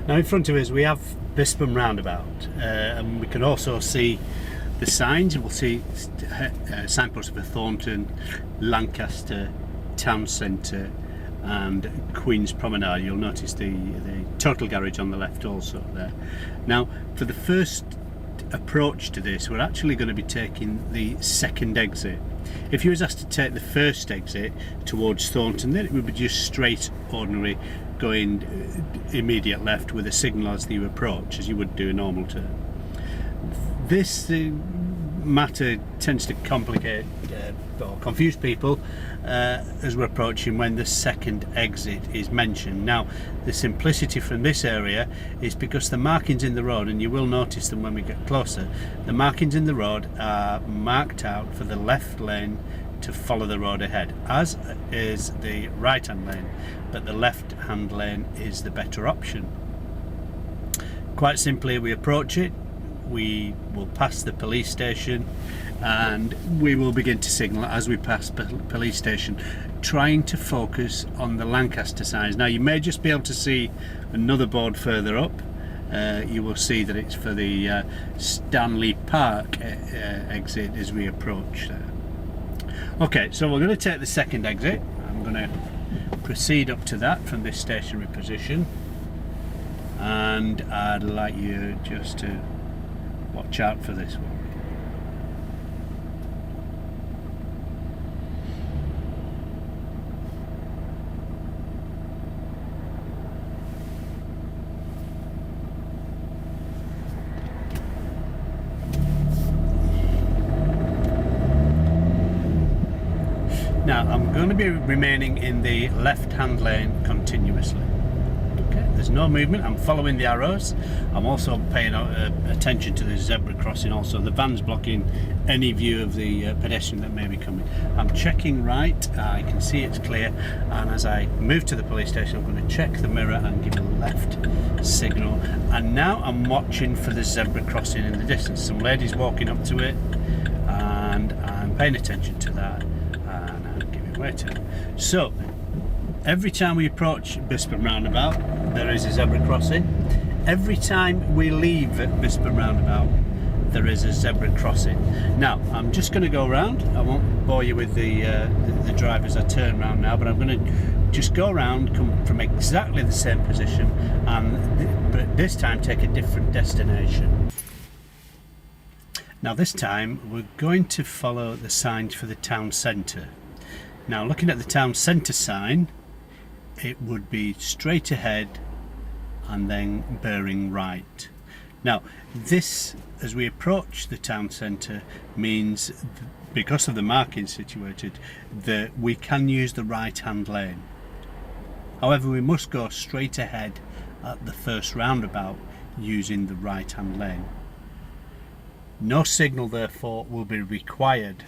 Now in front of us we have Bispham Roundabout, and we can also see the signs. We'll see signposts for Thornton, Lancaster, Town Centre and Queen's Promenade. You'll notice the total garage on the left also there. Now for the first approach to this, we're actually going to be taking the second exit. If you was asked to take the first exit towards Thornton, then it would be just straight ordinary going immediate left with a signal as you approach, as you would do a normal turn. This matter tends to complicate or confuse people as we're approaching when the second exit is mentioned. Now the simplicity from this area is because the markings in the road, and you will notice them when we get closer, the markings in the road are marked out for the left lane to follow the road ahead, as is the right hand lane, but the left hand lane is the better option. Quite simply, we approach it, we will pass the police station, and we will begin to signal as we pass police station, trying to focus on the Lancaster signs. Now you may just be able to see another board further up. You will see that it's for the Stanley Park exit as we approach there. Okay, so we're going to take the second exit. I'm going to proceed up to that from this stationary position, and I'd like you just to watch out for this one. Now I'm going to be remaining in the left hand lane continuously. Okay, there's no movement, I'm following the arrows. I'm also paying attention to the zebra crossing, also the van's blocking any view of the pedestrian that may be coming. I'm checking right, I can see it's clear, and as I move to the police station I'm going to check the mirror and give a left signal. And now I'm watching for the zebra crossing in the distance. Some ladies walking up to it, and I'm paying attention to that, and I'm giving way to it. So every time we approach Bispham Roundabout, there is a zebra crossing. Every time we leave Bispham Roundabout, there is a zebra crossing. Now, I'm just going to go around. I won't bore you with the drive as I turn around now, but I'm going to just go around, come from exactly the same position, but this time take a different destination. Now this time we're going to follow the signs for the town centre. Now looking at the town centre sign, it would be straight ahead and then bearing right. Now this, as we approach the town centre, means because of the marking situated that we can use the right hand lane. However, we must go straight ahead at the first roundabout using the right hand lane. No signal therefore will be required.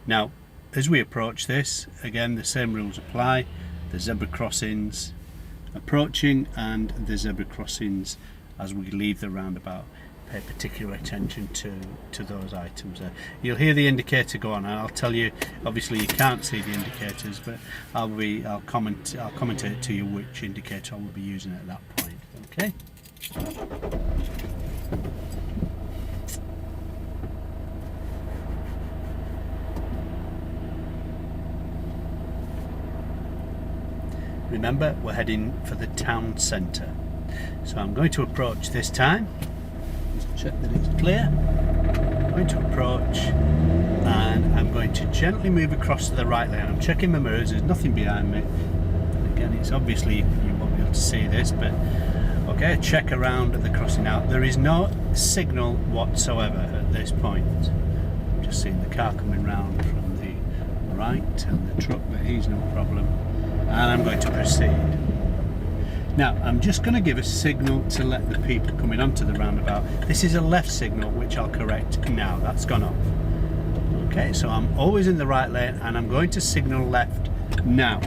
Now as we approach this, again the same rules apply. The zebra crossings approaching and the zebra crossings as we leave the roundabout. Pay particular attention to those items there. You'll hear the indicator go on, and I'll tell you, obviously you can't see the indicators, but I'll commentate to you which indicator I will be using at that point. Okay. Remember, we're heading for the town centre. So I'm going to approach this time. Just check that it's clear. I'm going to approach and I'm going to gently move across to the right lane. I'm checking my mirrors, there's nothing behind me. And again, it's obviously, you won't be able to see this, but okay, check around at the crossing now. There is no signal whatsoever at this point. I'm just seeing the car coming round from the right and the truck, but he's no problem. And I'm going to proceed. Now I'm just going to give a signal to let the people coming onto the roundabout. This is a left signal which I'll correct now. That's gone off. Okay, so I'm always in the right lane and I'm going to signal left now.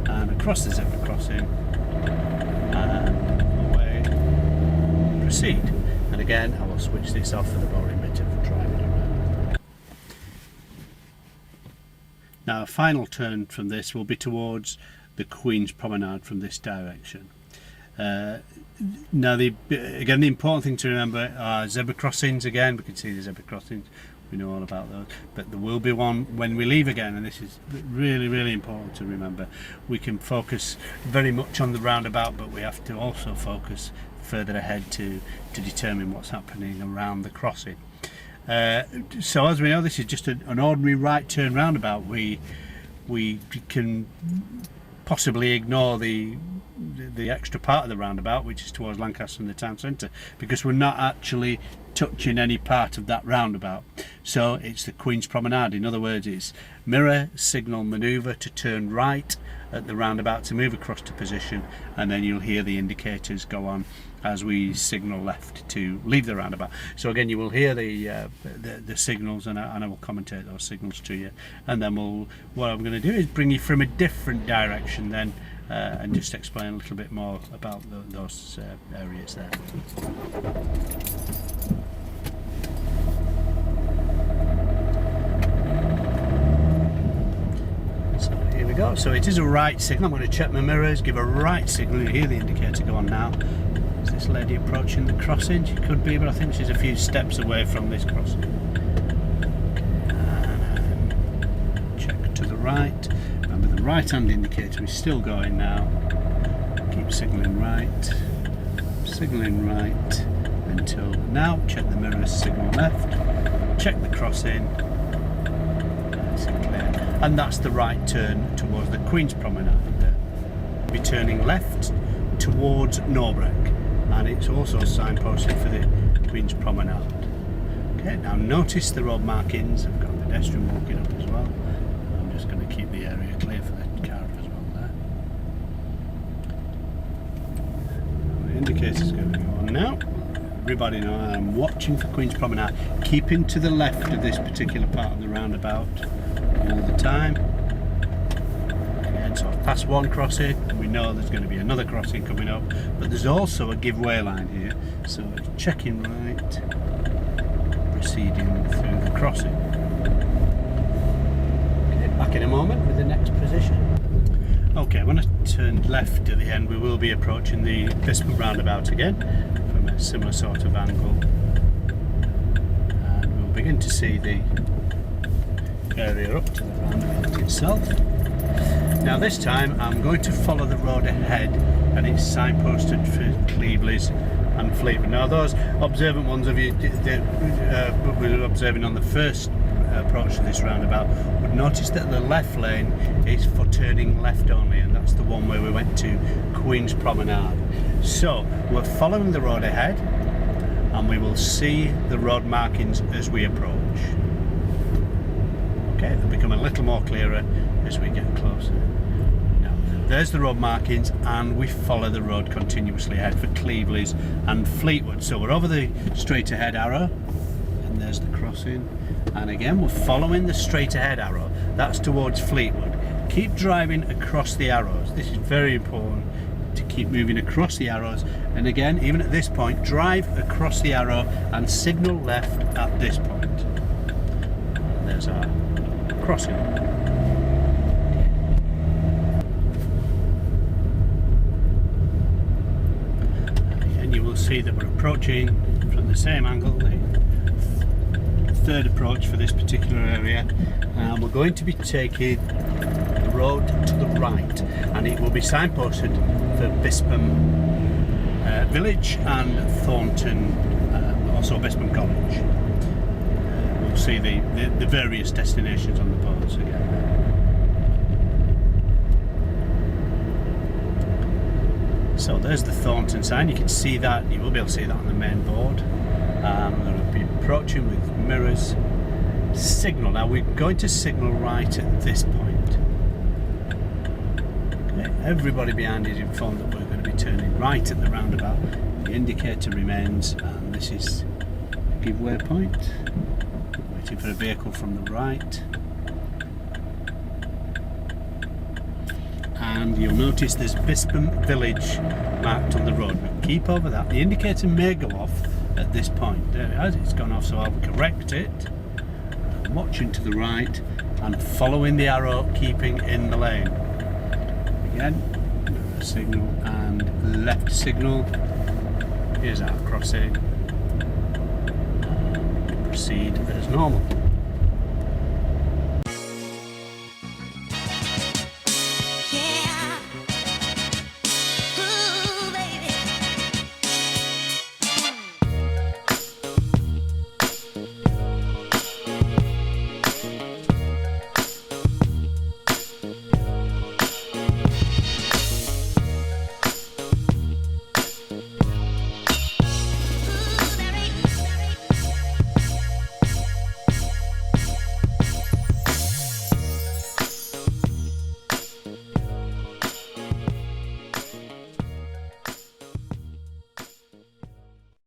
And across the zebra crossing and away. Proceed. And again I will switch this off for the boring bit of driving around. Now a final turn from this will be towards the Queen's Promenade from this direction. Now, again, the important thing to remember are zebra crossings. Again, we can see the zebra crossings. We know all about those, but there will be one when we leave again, and this is really, really important to remember. We can focus very much on the roundabout, but we have to also focus further ahead to determine what's happening around the crossing. So as we know, this is just an ordinary right turn roundabout. We can possibly ignore the extra part of the roundabout, which is towards Lancaster and the town centre, because we're not actually touching any part of that roundabout. So it's the Queen's Promenade. In other words, it's mirror, signal, manoeuvre to turn right at the roundabout to move across to position, and then you'll hear the indicators go on as we signal left to leave the roundabout. So again, you will hear the signals, and I will commentate those signals to you, and then what I'm going to do is bring you from a different direction then, and just explain a little bit more about those areas there. So here we go. So it is a right signal. I'm going to check my mirrors, give a right signal. You hear the indicator go on now. Is this lady approaching the crossing? She could be, but I think she's a few steps away from this crossing. And check to the right. Remember, the right hand indicator is still going now. Keep signalling right until now. Check the mirrors, signal left. Check the crossing. Nice and clear. And that's the right turn towards the Queen's Promenade. Be turning left towards Norbreck, and it's also signposted for the Queen's Promenade. Okay, now notice the road markings. I've got a pedestrian walking up as well. I'm just going to keep the area clear for the car as well there. The indicator's going to go on now. Everybody know I'm watching for Queen's Promenade, keeping to the left of this particular part of the roundabout all the time. Again, so I've passed one crossing, and we know there's going to be another crossing coming up, but there's also a give way line here, so checking right, proceeding through the crossing. Okay, back in a moment with the next position. Okay, when I turn left at the end, we will be approaching the Bispham Roundabout again from a similar sort of angle, and we'll begin to see the area up to the roundabout itself. Now this time I'm going to follow the road ahead, and it's signposted for Cleveland's and Fleetwood. Now those observant ones of you that were observing on the first approach to this roundabout would notice that the left lane is for turning left only, and that's the one where we went to Queen's Promenade. So we're following the road ahead, and we will see the road markings as we approach. Okay, they'll become a little more clearer as we get closer. Now, there's the road markings, and we follow the road continuously ahead for Cleveland's and Fleetwood. So we're over the straight ahead arrow, and there's the crossing. And again, we're following the straight ahead arrow. That's towards Fleetwood. Keep driving across the arrows. This is very important, to keep moving across the arrows. And again, even at this point, drive across the arrow and signal left at this point. And there's our crossing. And you will see that we're approaching from the same angle, the third approach for this particular area, and we're going to be taking the road to the right, and it will be signposted for Bispham Village and Thornton, also Bispham College. We'll see the various destinations on the boards again. So there's the Thornton sign. You can see that, you will be able to see that on the main board. I'm going to be approaching with mirrors, signal. Now we're going to signal right at this point. Okay, everybody behind is informed that we're going to be turning right at the roundabout. The indicator remains, and this is a give way point. Waiting for a vehicle from the right. And you'll notice there's Bispham Village marked on the road, but keep over that. The indicator may go off at this point. There it is, it's gone off, so I'll correct it. I'm watching to the right and following the arrow, keeping in the lane. Again, signal and left signal. Here's our crossing. Proceed as normal.